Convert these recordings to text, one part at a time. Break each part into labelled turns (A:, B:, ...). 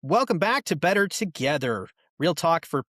A: Welcome back to Better Together, real talk for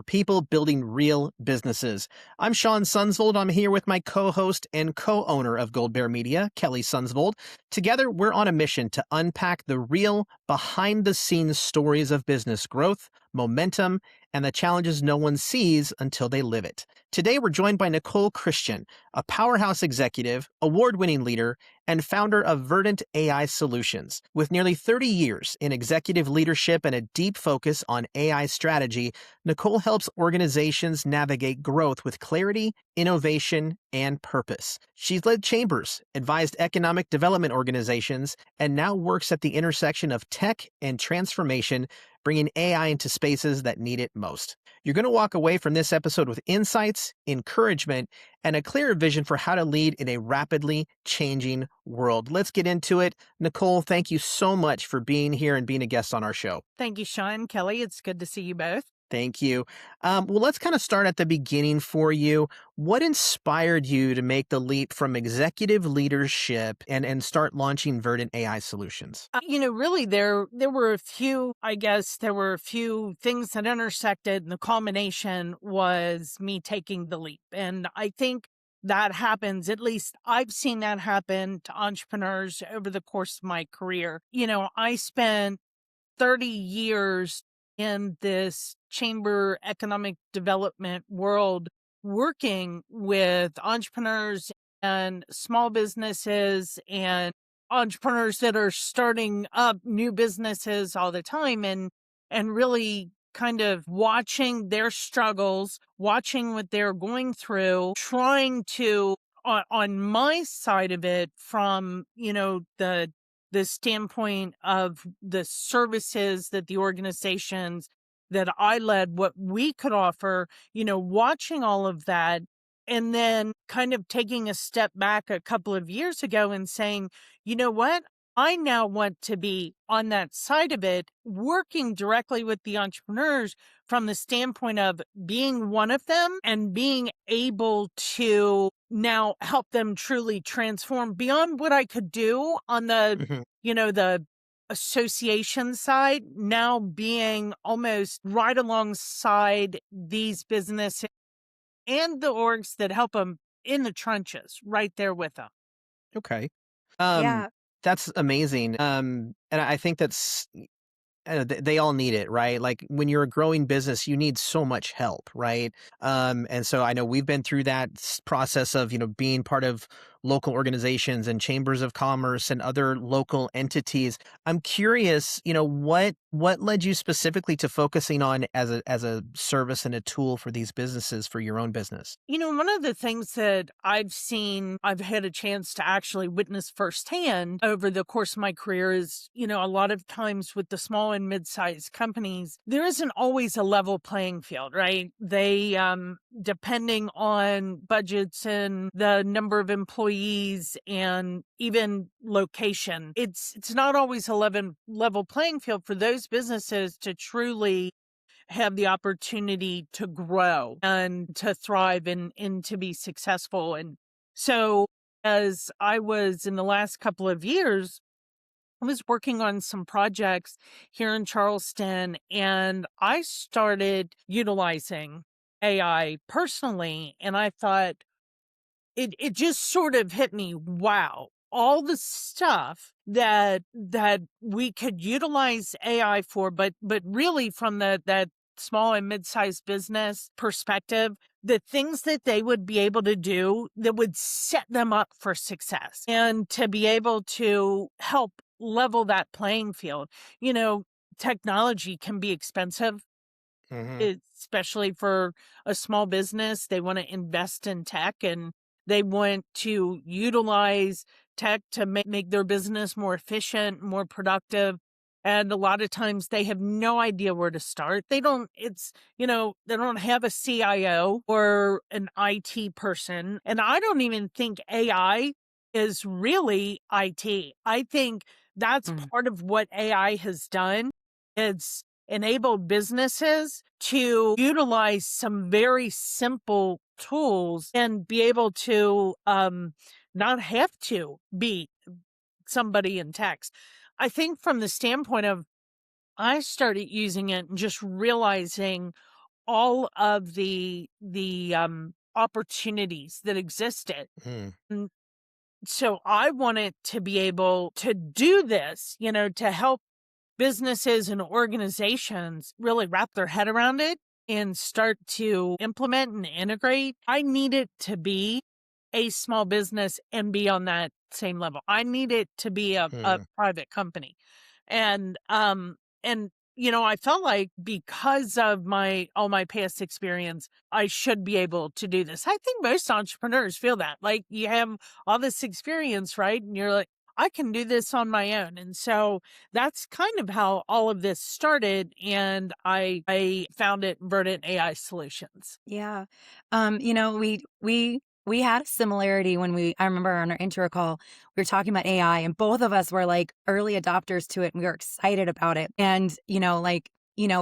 A: people building real businesses. I'm Shawn Sundsvold. I'm here with my co-host and co-owner of Gold Bear Media, Kelly Sundsvold. Together, we're on a mission to unpack the real behind-the-scenes stories of business growth, momentum, and the challenges no one sees until they live it. Today, we're joined by Nicole Christian, a powerhouse executive, award-winning leader, and founder of Verdant AI Solutions. With nearly 30 years in executive leadership and a deep focus on AI strategy, Nicole helps organizations navigate growth with clarity, innovation, and purpose. She's led chambers, advised economic development organizations, and now works at the intersection of tech and transformation, bringing AI into spaces that need it most. You're going to walk away from this episode with insights, encouragement, and a clearer vision for how to lead in a rapidly changing world. Let's get into it. Nicole, thank you so much for being here and being a guest on our show.
B: Thank you, Shawn. Kelly, it's good to see you both.
A: Thank you. Well, let's kind of start at the beginning for you. What inspired you to make the leap from executive leadership and start launching Verdant AI Solutions?
B: Really, there were a few things that intersected, and the culmination was me taking the leap. And I think that happens, at least I've seen that happen to entrepreneurs over the course of my career. I spent 30 years in this chamber economic development world working with entrepreneurs and small businesses and entrepreneurs that are starting up new businesses all the time, and really kind of watching their struggles, watching what they're going through, trying to on my side of it from the standpoint of the services that the organizations that I led, what we could offer, watching all of that, and then kind of taking a step back a couple of years ago and saying, you know what? I now want to be on that side of it, working directly with the entrepreneurs from the standpoint of being one of them and being able to now help them truly transform beyond what I could do on the, the association side, now being almost right alongside these businesses and the orgs that help them in the trenches, right there with them.
A: Okay.
C: Yeah.
A: That's amazing. And I think they all need it, right? Like when you're a growing business, you need so much help, right? And so I know we've been through that process of, being part of local organizations and chambers of commerce and other local entities. I'm curious, what led you specifically to focusing on as a service and a tool for these businesses for your own business?
B: One of the things that I've had a chance to actually witness firsthand over the course of my career is, a lot of times with the small and mid-sized companies, there isn't always a level playing field, right? They, depending on budgets and the number of employees and even location, it's not always a level playing field for those businesses to truly have the opportunity to grow and to thrive and to be successful. And so as I was in the last couple of years, I was working on some projects here in Charleston, and I started utilizing AI personally. And I thought it just sort of hit me, wow, all the stuff that we could utilize AI for, but really from that small and mid-sized business perspective, the things that they would be able to do that would set them up for success and to be able to help level that playing field. Technology can be expensive, especially for a small business. They want to invest in tech and they want to utilize tech to make their business more efficient, more productive. And a lot of times they have no idea where to start. They don't have a CIO or an IT person. And I don't even think AI is really IT. I think that's part of what AI has done. It's enabled businesses to utilize some very simple tools and be able to not have to be somebody in tech. I think from the standpoint of I started using it and just realizing all of the opportunities that existed.
A: Mm,
B: And so I wanted to be able to do this, to help businesses and organizations really wrap their head around it and start to implement and integrate. I need it to be a small business and be on that same level. I need it to be a
A: mm,
B: private company. And I felt like because of all my past experience, I should be able to do this. I think most entrepreneurs feel that. Like you have all this experience, right? And you're like, I can do this on my own. And so that's kind of how all of this started. And I found it Verdant AI Solutions.
C: Yeah. We had a similarity when I remember on our intro call, we were talking about AI and both of us were like early adopters to it and we were excited about it. And,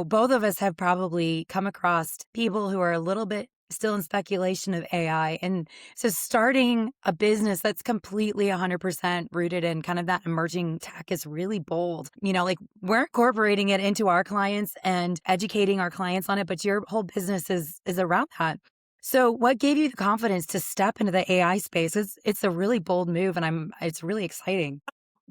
C: both of us have probably come across people who are a little bit still in speculation of AI. And so starting a business that's completely 100% rooted in kind of that emerging tech is really bold. Like we're incorporating it into our clients and educating our clients on it, but your whole business is around that. So what gave you the confidence to step into the AI space? It's a really bold move and it's really exciting.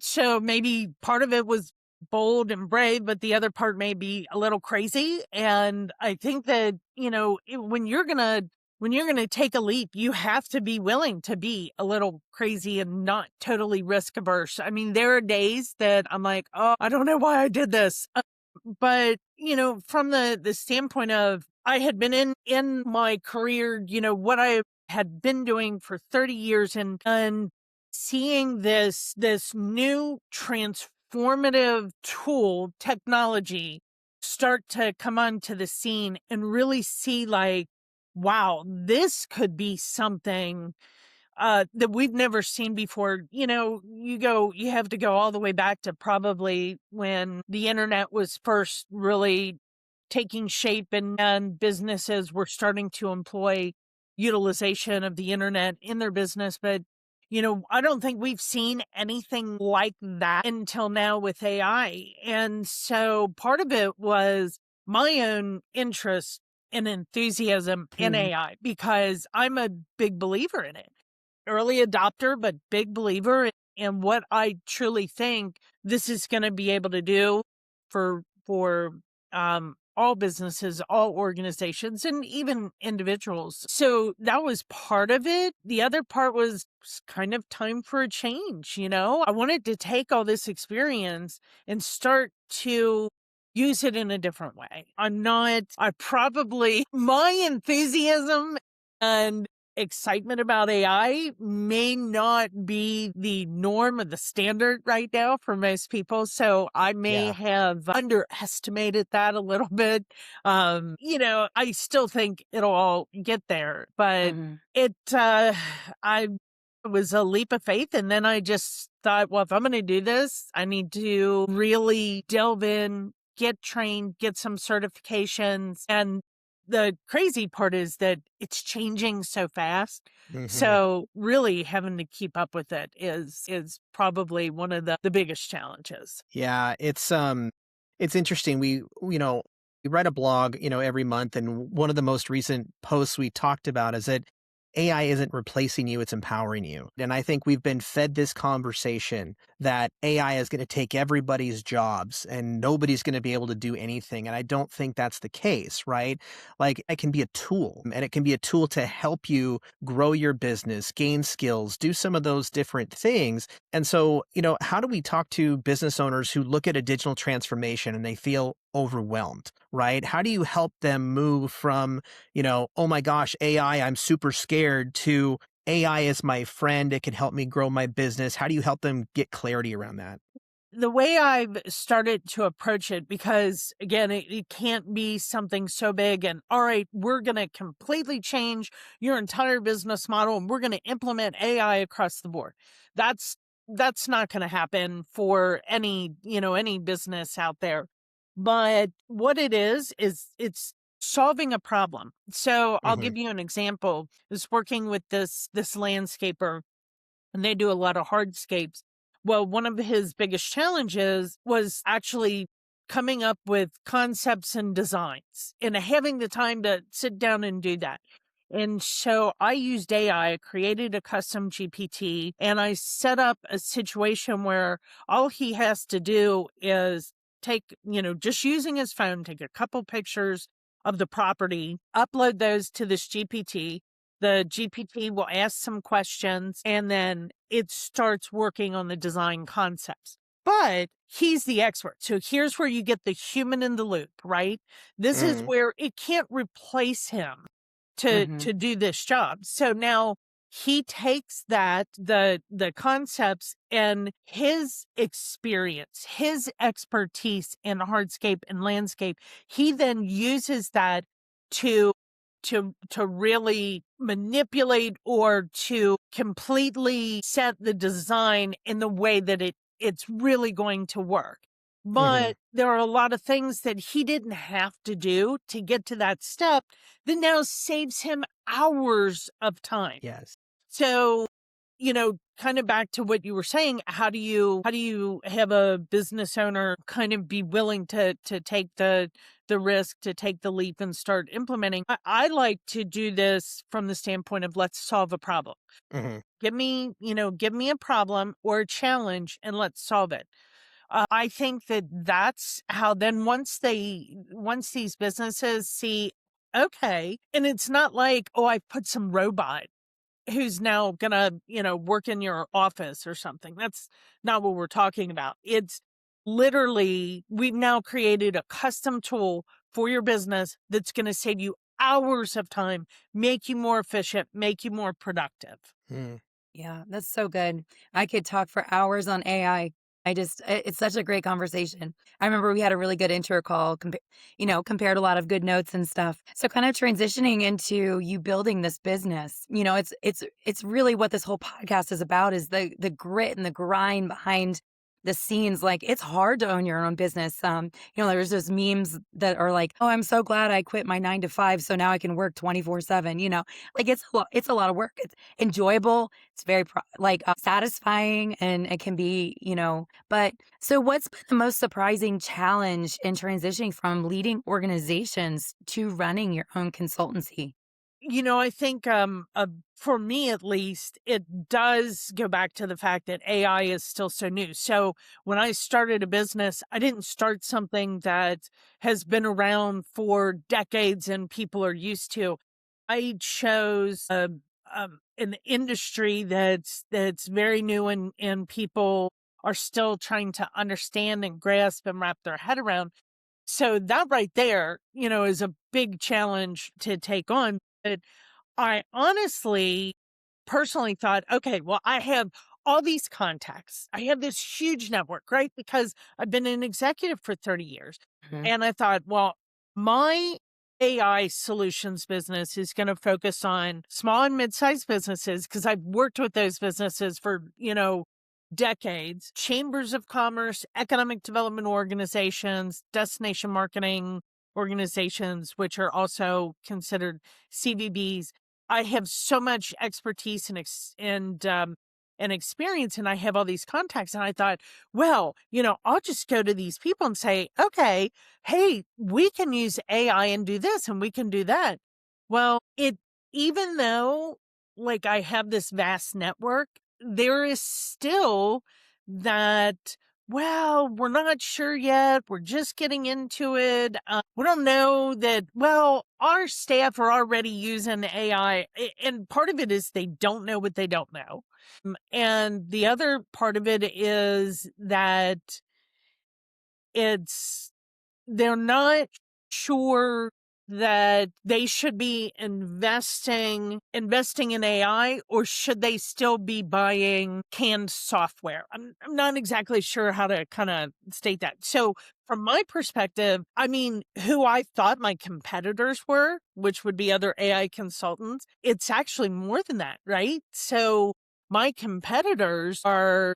B: So maybe part of it was bold and brave, but the other part may be a little crazy. And I think that, when you're going to take a leap, you have to be willing to be a little crazy and not totally risk averse. I mean, there are days that I'm like, oh, I don't know why I did this. But, from the standpoint of I had been in my career, what I had been doing for 30 years and seeing this new transformative tool technology start to come onto the scene and really see like, wow, this could be something that we've never seen before. You have to go all the way back to probably when the internet was first really taking shape and businesses were starting to employ utilization of the internet in their business. But, I don't think we've seen anything like that until now with AI. And so part of it was my own interest and enthusiasm in
C: Mhm.
B: AI because I'm a big believer in it, early adopter, but big believer in what I truly think this is going to be able to do for all businesses, all organizations, and even individuals. So that was part of it. The other part was kind of time for a change. I wanted to take all this experience and start to use it in a different way. My enthusiasm and excitement about AI may not be the norm or the standard right now for most people. So I may
A: yeah.
B: have underestimated that a little bit. I still think it'll all get there, but
C: Mhm.
B: I it was a leap of faith. And then I just thought, well, if I'm going to do this, I need to really delve in, get trained, get some certifications. And the crazy part is that it's changing so fast.
A: Hmm.
B: So really having to keep up with it is probably one of the biggest challenges.
A: Yeah, it's interesting. We write a blog, every month, and one of the most recent posts we talked about is that AI isn't replacing you, it's empowering you. And I think we've been fed this conversation that AI is going to take everybody's jobs and nobody's going to be able to do anything. And I don't think that's the case, right? Like it can be a tool and it can be a tool to help you grow your business, gain skills, do some of those different things. And so, how do we talk to business owners who look at a digital transformation and they feel overwhelmed, right? How do you help them move from, oh my gosh, AI, I'm super scared, to AI is my friend, it can help me grow my business? How do you help them get clarity around that?
B: The way I've started to approach it, because again, it can't be something so big and all right, we're going to completely change your entire business model and we're going to implement AI across the board. That's that's not going to happen for any business out there. But what it is it's solving a problem. So I'll
A: Hmm.
B: give you an example. I was working with this landscaper and they do a lot of hardscapes. Well, one of his biggest challenges was actually coming up with concepts and designs and having the time to sit down and do that. And so I used AI, I created a custom GPT, and I set up a situation where all he has to do is take, just using his phone, take a couple pictures of the property, upload those to this GPT. The GPT will ask some questions, and then it starts working on the design concepts. But he's the expert. So here's where you get the human in the loop, right? This is
A: Mm.
B: where it can't replace him to
C: Mhm.
B: to do this job. So now he takes the concepts and his experience, his expertise in hardscape and landscape, he then uses that to to really manipulate or to completely set the design in the way that it's really going to work.
A: Mhm.
B: But there are a lot of things that he didn't have to do to get to that step that now saves him hours of time.
A: Yes.
B: So, kind of back to what you were saying, how do you have a business owner kind of be willing to take the risk, to take the leap and start implementing? I like to do this from the standpoint of let's solve a problem.
A: Mhm.
B: Give me a problem or a challenge and let's solve it. I think that that's how then once these businesses see, okay, and it's not like, oh, I put some robot who's now gonna, work in your office or something. That's not what we're talking about. It's literally, we've now created a custom tool for your business that's gonna save you hours of time, make you more efficient, make you more productive.
A: Mm.
C: Yeah, that's so good. I could talk for hours on AI. It's such a great conversation. I remember we had a really good intro call, compared a lot of good notes and stuff. So kind of transitioning into you building this business, it's really what this whole podcast is about is the grit and the grind behind the scenes. Like it's hard to own your own business. There's those memes that are like, oh, I'm so glad I quit my 9 to 5. So now I can work 24/7, like it's a lot of work. It's enjoyable. It's very satisfying and it can be, but so what's been the most surprising challenge in transitioning from leading organizations to running your own consultancy?
B: I think for me at least, it does go back to the fact that AI is still so new. So when I started a business, I didn't start something that has been around for decades and people are used to. I chose an industry that's very new and people are still trying to understand and grasp and wrap their head around. So that right there, is a big challenge to take on. But I honestly, personally thought, okay, well, I have all these contacts. I have this huge network, right? Because I've been an executive for 30 years.
C: Mhm.
B: And I thought, well, my AI solutions business is going to focus on small and mid-sized businesses because I've worked with those businesses for, decades. Chambers of commerce, economic development organizations, destination marketing organizations, which are also considered CVBs. I have so much expertise and experience, and I have all these contacts. And I thought, well, I'll just go to these people and say, okay, hey, we can use AI and do this, and we can do that. Well, even though like I have this vast network, there is still that. Well, we're not sure yet. We're just getting into it. We don't know that. Well, our staff are already using AI, and part of it is they don't know what they don't know. And the other part of it is that it's they're not sure that they should be investing in AI, or should they still be buying canned software? I'm not exactly sure how to kind of state that. So from my perspective, I mean, who I thought my competitors were, which would be other AI consultants, it's actually more than that, right? So my competitors are,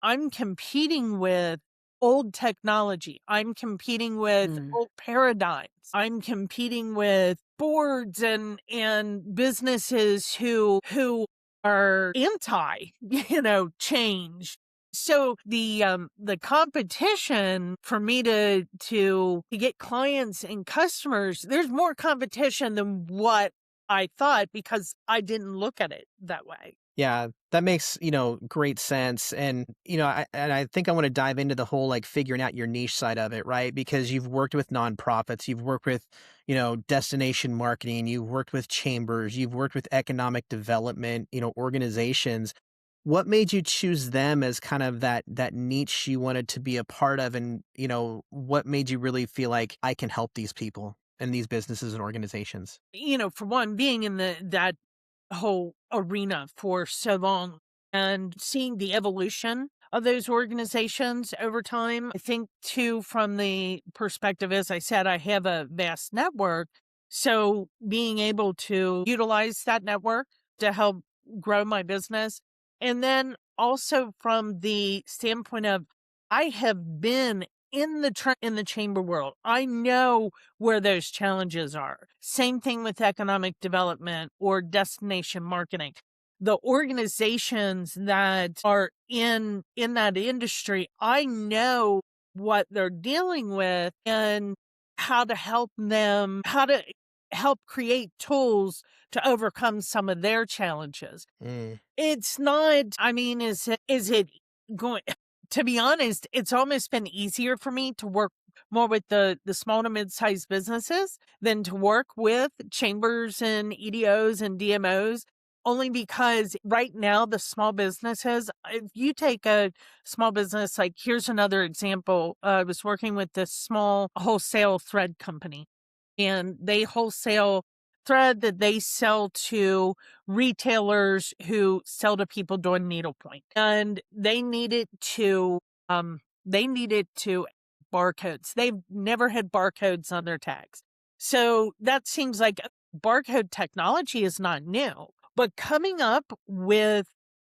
B: I'm competing with old technology. I'm competing with
C: Mm.
B: old paradigms. I'm competing with boards and businesses who are anti, change. So the competition for me to get clients and customers, there's more competition than what I thought because I didn't look at it that way.
A: Yeah, that makes, great sense. And, I think I want to dive into the whole like figuring out your niche side of it, right? Because you've worked with nonprofits, you've worked with, destination marketing, you've worked with chambers, you've worked with economic development, organizations. What made you choose them as kind of that niche you wanted to be a part of? And, what made you really feel like I can help these people and these businesses and organizations?
B: For one, being in that whole arena for so long and seeing the evolution of those organizations over time. I think, too, from the perspective, as I said, I have a vast network. So being able to utilize that network to help grow my business. And then also from the standpoint of I have been in the chamber world. I know where those challenges are. Same thing with economic development or destination marketing. The organizations that are in that industry, I know what they're dealing with and how to help them, how to help create tools to overcome some of their challenges.
A: Mm,
B: It's not, I mean, is it going to be honest, it's almost been easier for me to work more with the small to mid-sized businesses than to work with chambers and EDOs and DMOs, only because right now the small businesses, if you take a small business, like here's another example. I was working with this small wholesale thread company and they wholesale thread that they sell to retailers who sell to people doing needlepoint. And they needed to barcodes. They've never had barcodes on their tags. So that seems like barcode technology is not new, but coming up with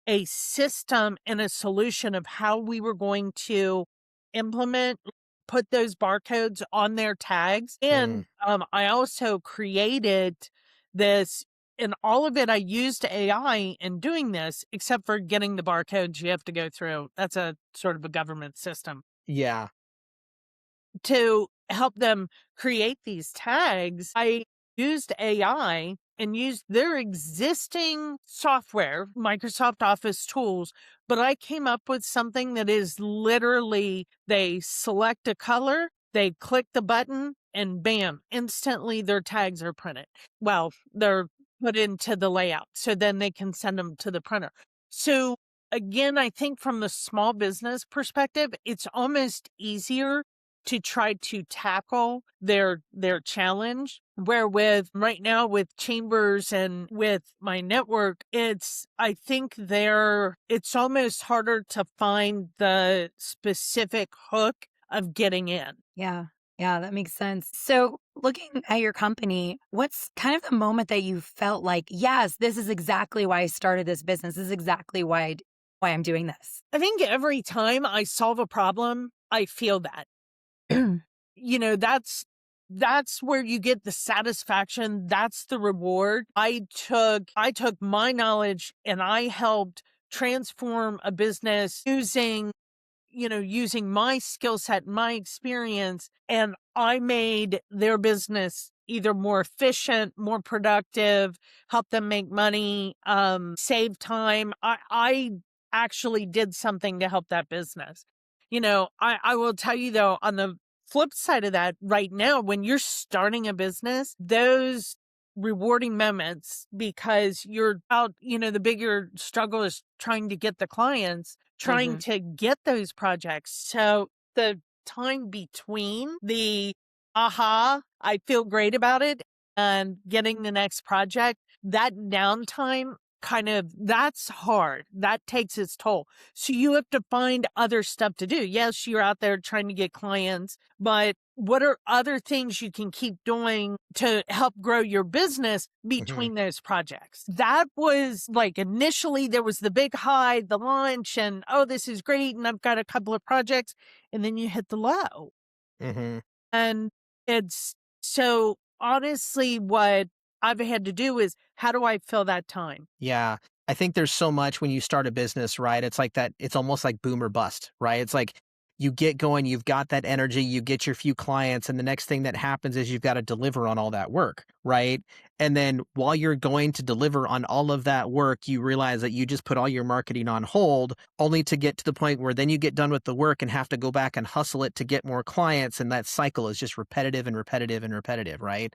B: a system and a solution of how we were going to implement put those barcodes on their tags.
A: mm.
B: And I also created this, and all of it, I used AI in doing this, except for getting the barcodes you have to go through. That's a sort of a government system
A: Yeah.
B: to help them create these tags. I used AI and used their existing software, Microsoft Office tools, but I came up with something that is literally they select a color, they click the button, and bam, instantly their tags are printed. Well, they're put into the layout, so then they can send them to the printer. So again, I think from the small business perspective, it's almost easier to try to tackle their challenge. Where with right now with chambers and with my network, I think it's almost harder to find the specific hook of getting in.
C: Yeah. Yeah, that makes sense. So, looking at your company, what's kind of the moment that you felt like, yes, this is exactly why I started this business. This is exactly why I'm doing this.
B: I think every time I solve a problem, I feel that. That's where you get the satisfaction. That's the reward. I took my knowledge and I helped transform a business using my skill set, my experience, and I made their business either more efficient, more productive, help them make money, save time. I actually did something to help that business. I will tell you though, on the flip side of that, right now, when you're starting a business, those rewarding moments because you're out, the bigger struggle is trying to get the clients, trying
C: Hmm.
B: to get those projects. So the time between the I feel great about it and getting the next project, that downtime that's hard. That takes its toll. So you have to find other stuff to do. Yes, you're out there trying to get clients, but what are other things you can keep doing to help grow your business
A: Mhm.
B: between those projects? That was like initially there was the big high, the launch, and oh, this is great. And I've got a couple of projects. And then you hit the low.
A: Mhm.
B: And it's so honestly, what I've had to do is how do I fill that time?
A: Yeah. I think there's so much when you start a business, right? It's like that, it's almost like boom or bust, right? It's like you get going, you've got that energy, you get your few clients, and the next thing that happens is you've got to deliver on all that work, right? And then while you're going to deliver on all of that work, you realize that you just put all your marketing on hold, only to get to the point where then you get done with the work and have to go back and hustle it to get more clients. And that cycle is just repetitive and repetitive and repetitive, right?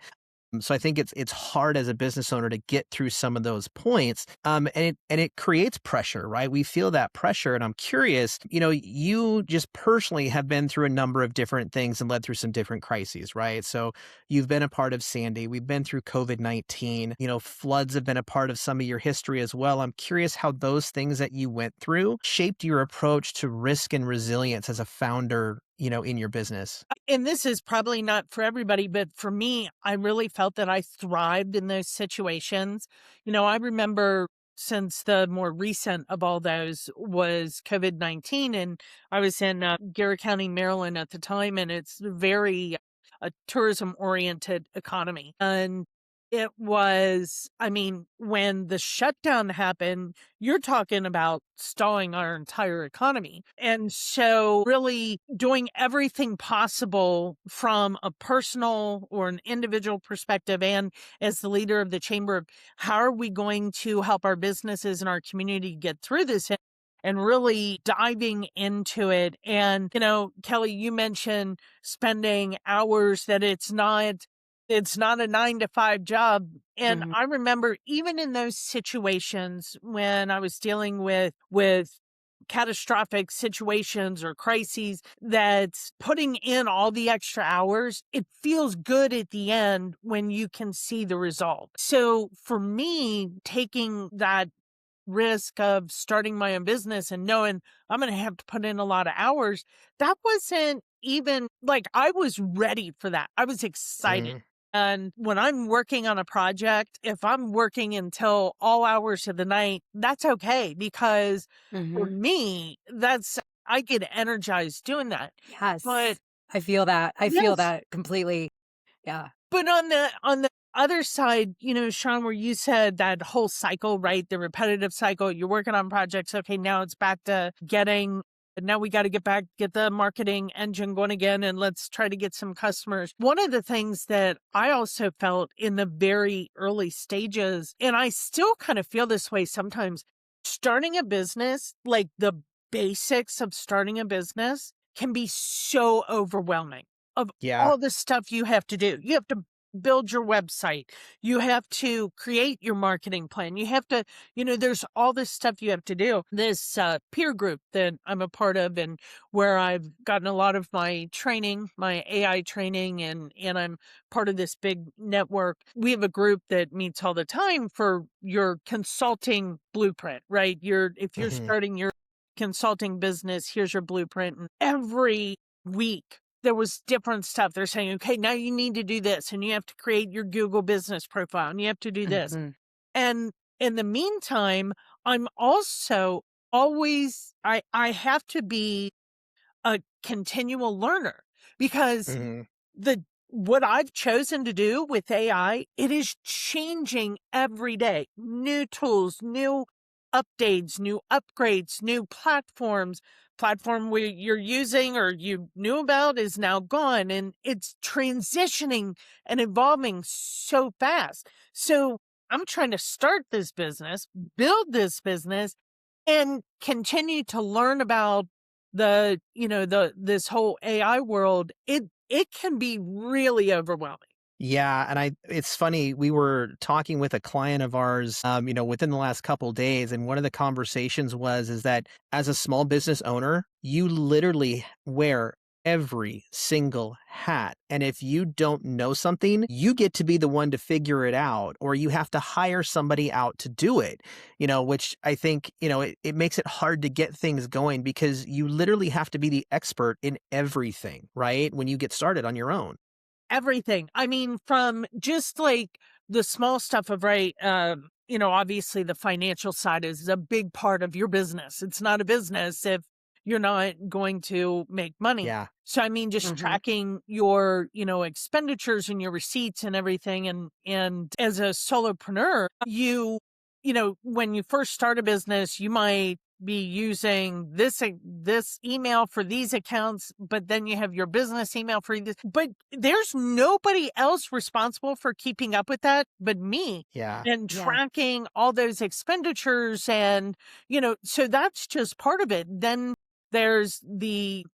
A: So I think it's hard as a business owner to get through some of those points, and it creates pressure, right? We feel that pressure, and I'm curious. You just personally have been through a number of different things and led through some different crises, right? So you've been a part of Sandy. We've been through COVID-19. Floods have been a part of some of your history as well. I'm curious how those things that you went through shaped your approach to risk and resilience as a founder, in your business.
B: And this is probably not for everybody, but for me, I really felt that I thrived in those situations. I remember, since the more recent of all those was COVID-19, and I was in Garrett County, Maryland at the time, and it's very a tourism oriented economy. And it was, I mean, when the shutdown happened, you're talking about stalling our entire economy. And so, really doing everything possible from a personal or an individual perspective, and as the leader of the chamber, of how are we going to help our businesses and our community get through this, and really diving into it. And, Kelly, you mentioned spending hours, that it's not a 9 to 5 job. And
C: Mhm.
B: I remember, even in those situations when I was dealing with catastrophic situations or crises, that's putting in all the extra hours, it feels good at the end when you can see the result. So for me, taking that risk of starting my own business and knowing I'm going to have to put in a lot of hours, that wasn't even like, I was ready for that. I was excited.
A: Mm,
B: And when I'm working on a project, if I'm working until all hours of the night, that's okay, because for
C: Mhm.
B: me, I get energized doing that. But
C: Yes. I feel that. I feel
B: yes,
C: that completely. Yeah.
B: but on the other side, Shawn, where you said that whole cycle, right? The repetitive cycle, you're working on projects. Okay, now it's back to now we got to get the marketing engine going again, and let's try to get some customers. One of the things that I also felt in the very early stages, and I still kind of feel this way sometimes, starting a business, like the basics of starting a business, can be so overwhelming, of
A: yeah.
B: all the stuff you have to do. You have to build your website. You have to create your marketing plan. You have to, there's all this stuff you have to do. This peer group that I'm a part of, and where I've gotten a lot of my training, my AI training, and I'm part of this big network. We have a group that meets all the time for your consulting blueprint, right? If you're
A: Hmm.
B: starting your consulting business, here's your blueprint. And every week there was different stuff. They're saying, okay, now you need to do this, and you have to create your Google business profile, and you have to do this.
C: Mhm.
B: And in the meantime, I'm also always, I have to be a continual learner, because
A: Hmm.
B: the what I've chosen to do with AI, it is changing every day. New tools, new updates, new upgrades, new platforms. Platform where you're using or you knew about is now gone, and it's transitioning and evolving so fast. So I'm trying to start this business, build this business, and continue to learn about this whole AI world. It can be really overwhelming.
A: Yeah, and it's funny, we were talking with a client of ours, within the last couple days, and one of the conversations is that as a small business owner, you literally wear every single hat. And if you don't know something, you get to be the one to figure it out, or you have to hire somebody out to do it, which I think, it makes it hard to get things going because you literally have to be the expert in everything, right? When you get started on your own.
B: Everything. I mean, from just like the small stuff of, right, obviously the financial side is a big part of your business. It's not a business if you're not going to make money.
A: Yeah.
B: So I mean, just
C: Mhm.
B: tracking your, expenditures and your receipts and everything. And as a solopreneur, when you first start a business, you might be using this email for these accounts, but then you have your business email for this. But there's nobody else responsible for keeping up with that but me
A: Yeah.
B: and
C: Yeah.
B: tracking all those expenditures. And, so that's just part of it. Then there's the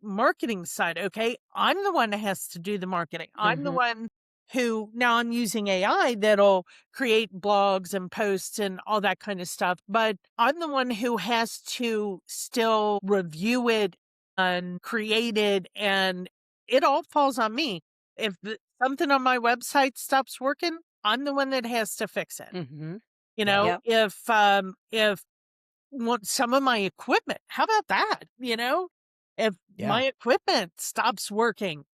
B: marketing side. Okay. I'm the one that has to do the marketing. I'm the
C: Mhm.
B: one who now I'm using AI that'll create blogs and posts and all that kind of stuff. But I'm the one who has to still review it and create it. And it all falls on me. If something on my website stops working, I'm the one that has to fix it.
C: Mhm.
A: Yeah.
C: Yep.
B: If want some of my equipment. How about that? If
A: Yeah.
B: my equipment stops working,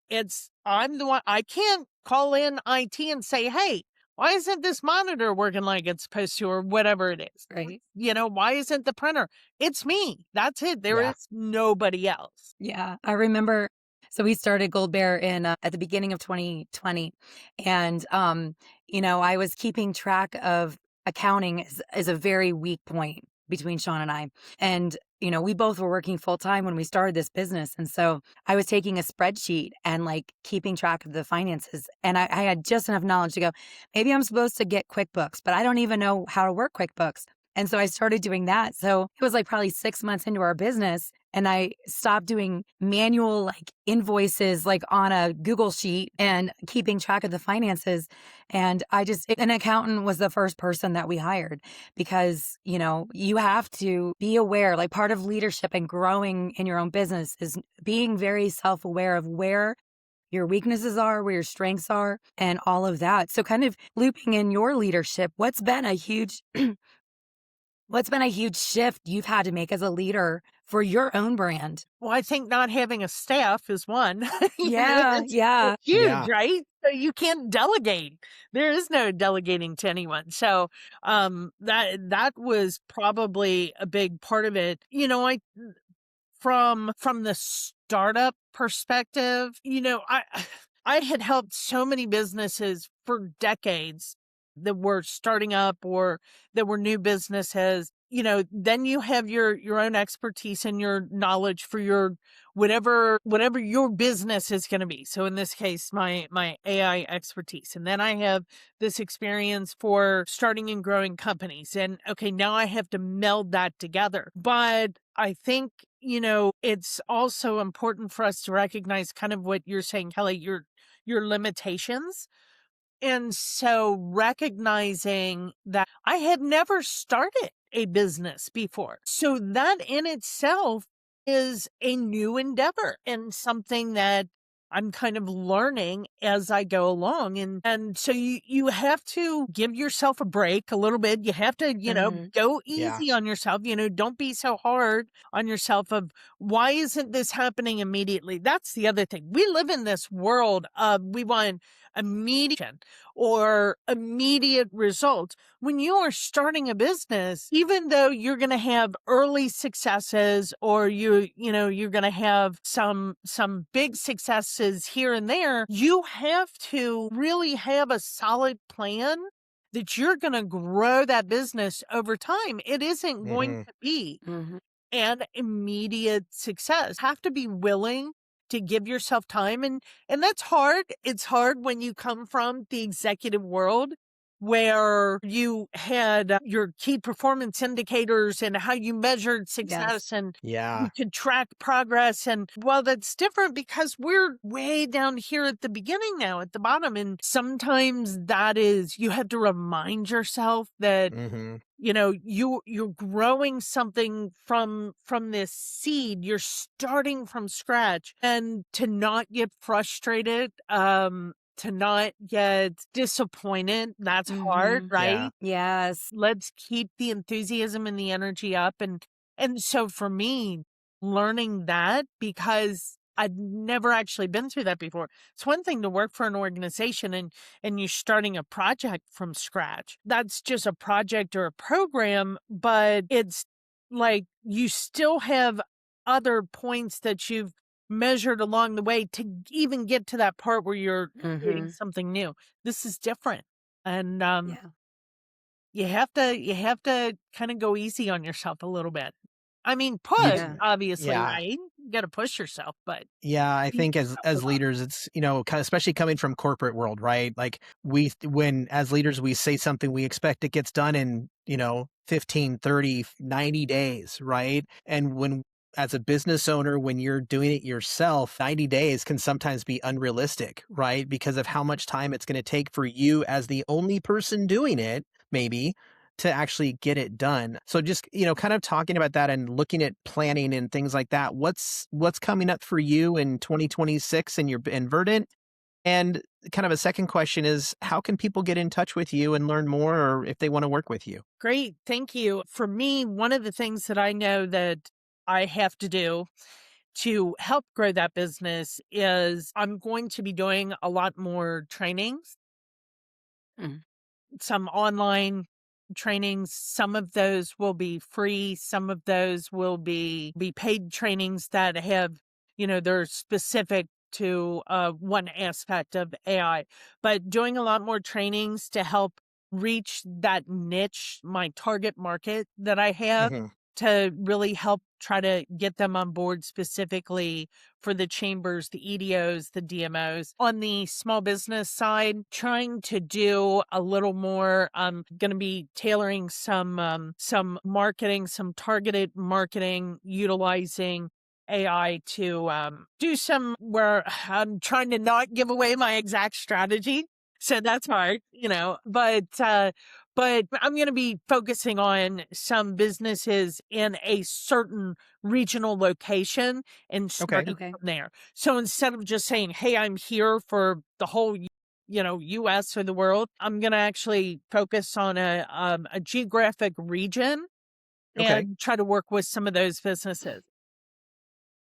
B: I'm the one. I can't call in IT and say, "Hey, why isn't this monitor working like it's supposed to?" or whatever it is.
C: Right.
B: Why isn't the printer? It's me. That's it. There
A: Yeah.
B: is nobody else.
C: Yeah, I remember. So we started Gold Bear in at the beginning of 2020, and I was keeping track of accounting is a very weak point between Sean and I, and we both were working full time when we started this business, and so I was taking a spreadsheet and like keeping track of the finances, and I had just enough knowledge to go, maybe I'm supposed to get QuickBooks, but I don't even know how to work QuickBooks. And so I started doing that. So it was like probably 6 months into our business. And I stopped doing manual like invoices like on a Google sheet and keeping track of the finances. And an accountant was the first person that we hired because, you have to be aware, like part of leadership and growing in your own business is being very self aware of where your weaknesses are, where your strengths are, and all of that. So kind of looping in your leadership, what's been a huge shift you've had to make as a leader for your own brand?
B: Well, I think not having a staff is one.
C: Yeah,
B: That's
C: yeah.
B: huge,
A: Yeah.
B: right? So you can't delegate. There is no delegating to anyone. So that was probably a big part of it. I from the startup perspective, I had helped so many businesses for decades that were starting up or that were new businesses. Then you have your own expertise and your knowledge for your whatever your business is going to be. So in this case, my AI expertise. And then I have this experience for starting and growing companies. And okay, now I have to meld that together. But I think, it's also important for us to recognize kind of what you're saying, Kelly, your limitations. And so recognizing that I had never started a business before. So that in itself is a new endeavor and something that I'm kind of learning as I go along. And so you have to give yourself a break a little bit. You have to,
C: Mhm.
B: go
A: Yeah.
B: easy on yourself. Don't be so hard on yourself of why isn't this happening immediately? That's the other thing. We live in this world of we want immediate or immediate results. When you are starting a business, even though you're going to have early successes or you're going to have some big successes here and there, you have to really have a solid plan that you're going to grow that business over time. It isn't going
A: Hmm.
B: to be
C: Mhm.
B: and immediate success. Have to be willing to give yourself time and that's hard. It's hard when you come from the executive world where you had your key performance indicators and how you measured
C: Yes.
B: success and you
A: Yeah.
B: could track progress. And well, that's different because we're way down here at the beginning now, at the bottom. And sometimes that is, you have to remind yourself that
A: Hmm.
B: you're growing something from this seed. You're starting from scratch, and to not get frustrated, to not get disappointed, that's hard,
C: Mhm.
A: Yeah.
B: right?
C: Yes.
B: Let's keep the enthusiasm and the energy up. And so for me, learning that because I'd never actually been through that before. It's one thing to work for an organization and you're starting a project from scratch. That's just a project or a program, but it's like you still have other points that you've measured along the way to even get to that part where you're creating
C: Mhm.
B: something new. This is different. And
C: Yeah.
B: you have to kind of go easy on yourself a little bit. I mean, push,
C: Yeah.
B: obviously,
A: Yeah.
B: right? You got to push yourself, but
A: Yeah, I
B: beat
A: think
B: yourself
A: as
B: up.
A: leaders, it's, especially coming from corporate world, right? Like when as leaders we say something, we expect it gets done in, 15, 30, 90 days, right? And when as a business owner, when you're doing it yourself, 90 days can sometimes be unrealistic, right? Because of how much time it's going to take for you as the only person doing it, maybe to actually get it done. So just, kind of talking about that and looking at planning and things like that. What's coming up for you in 2026 in your in Verdant? And kind of a second question is how can people get in touch with you and learn more or if they want to work with you?
B: Great. Thank you. For me, one of the things that I know that I have to do to help grow that business is I'm going to be doing a lot more trainings,
C: Mm.
B: some online trainings. Some of those will be free. Some of those will be paid trainings that have, they're specific to one aspect of AI. But doing a lot more trainings to help reach that niche, my target market that I have,
A: Hmm.
B: to really help try to get them on board specifically for the chambers, the EDOs, the DMOs. On the small business side, trying to do a little more. I'm going to be tailoring some marketing, some targeted marketing, utilizing AI to do some where I'm trying to not give away my exact strategy. So that's hard, but I'm going to be focusing on some businesses in a certain regional location and
A: Okay.
B: starting
C: Okay.
B: from there. So instead of just saying, "Hey, I'm here for the whole, US or the world," I'm going to actually focus on a geographic region
A: Okay.
B: and try to work with some of those businesses.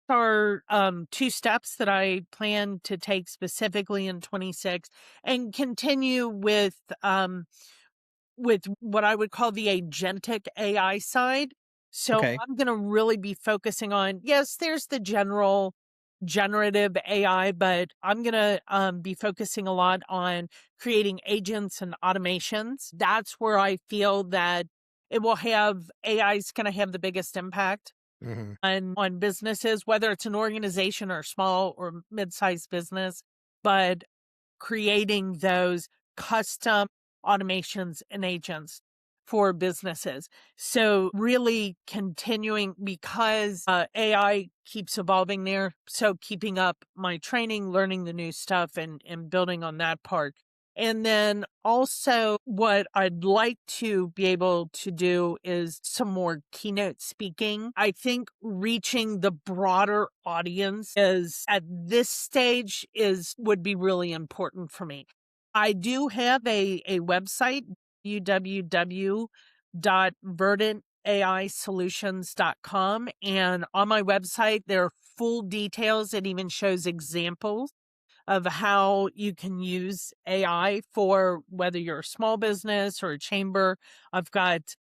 B: Are two steps that I plan to take specifically in 26 and continue with what I would call the agentic AI side. So
A: Okay.
B: I'm going to really be focusing on, yes, there's the general generative AI, but I'm going to be focusing a lot on creating agents and automations. That's where I feel that it will have AI is going to have the biggest impact
A: Hmm.
B: on businesses, whether it's an organization or small or mid-sized business, but creating those custom automations and agents for businesses. So really continuing because AI keeps evolving there. So keeping up my training, learning the new stuff and building on that part. And then also what I'd like to be able to do is some more keynote speaking. I think reaching the broader audience is at this stage is would be really important for me. I do have a website, www.verdantaisolutions.com. And on my website, there are full details. It even shows examples of how you can use AI for whether you're a small business or a chamber. I've got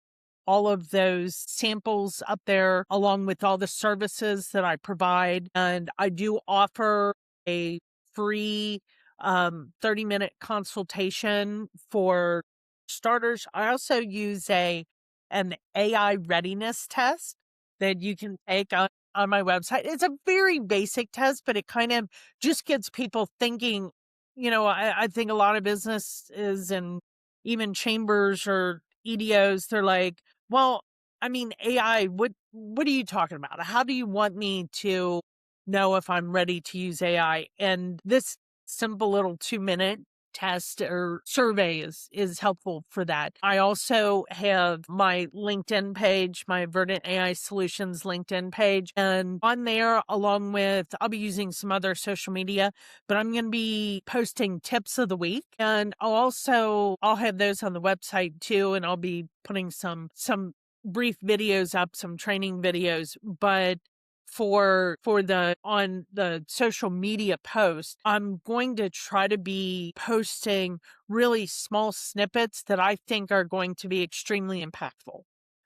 B: all of those samples up there along with all the services that I provide. And I do offer a free 30-minute consultation for starters. I also use an AI readiness test that you can take on my website. It's a very basic test, but it kind of just gets people thinking. I think a lot of businesses and even chambers or EDOs, they're like, well, I mean, AI, what are you talking about? How do you want me to know if I'm ready to use AI? And this simple little 2-minute test or survey is helpful for that. I also have my LinkedIn page, my Verdant AI Solutions LinkedIn page, and on there along with I'll be using some other social media, but I'm going to be posting tips of the week, and I'll have those on the website too, and I'll be putting some brief videos up, some training videos, but for the on the social media post, I'm going to try to be posting really small snippets that I think are going to be extremely impactful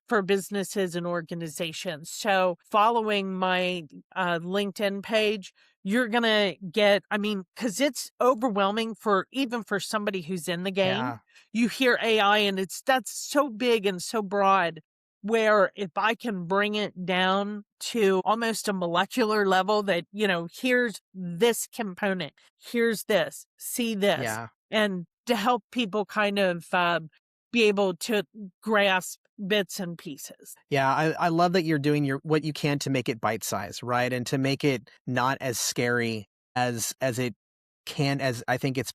B: for businesses and organizations. So following my LinkedIn page, you're going to get, I mean, because it's overwhelming for even for somebody who's in the game.
A: Yeah.
B: You hear AI and that's so big and so broad, where if I can bring it down to almost a molecular level that, here's this component, here's this, see this,
A: Yeah.
B: and to help people kind of be able to grasp bits and pieces.
A: Yeah, I love that you're doing what you can to make it bite size, right? And to make it not as scary as it can, as I think it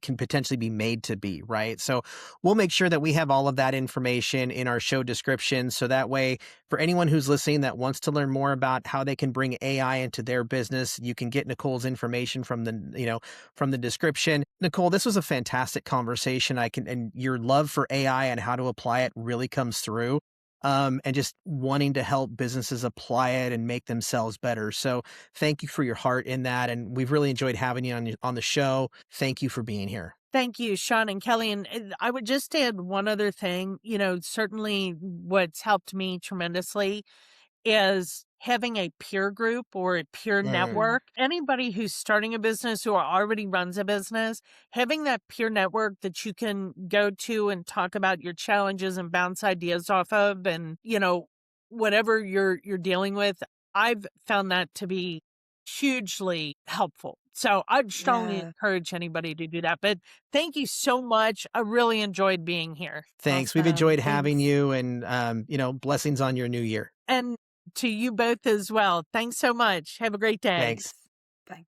A: can potentially be made to be, right? So we'll make sure that we have all of that information in our show description. So that way, for anyone who's listening that wants to learn more about how they can bring AI into their business, you can get Nicole's information from the description. Nicole, this was a fantastic conversation. And your love for AI and how to apply it really comes through. And just wanting to help businesses apply it and make themselves better. So thank you for your heart in that. And we've really enjoyed having you on the show. Thank you for being here.
B: Thank you, Shawn and Kelly. And I would just add one other thing. Certainly what's helped me tremendously is having a peer group or a peer
A: Mm,
B: network. Anybody who's starting a business or already runs a business, having that peer network that you can go to and talk about your challenges and bounce ideas off of, and whatever you're dealing with, I've found that to be hugely helpful. So I'd strongly
C: Yeah.
B: encourage anybody to do that. But thank you so much. I really enjoyed being here.
A: thanks. We've
C: Awesome.
A: enjoyed having
C: Thanks.
A: you, and blessings on your new year.
B: And to you both as well. Thanks so much. Have a great day.
A: Thanks.
C: Thanks. Bye.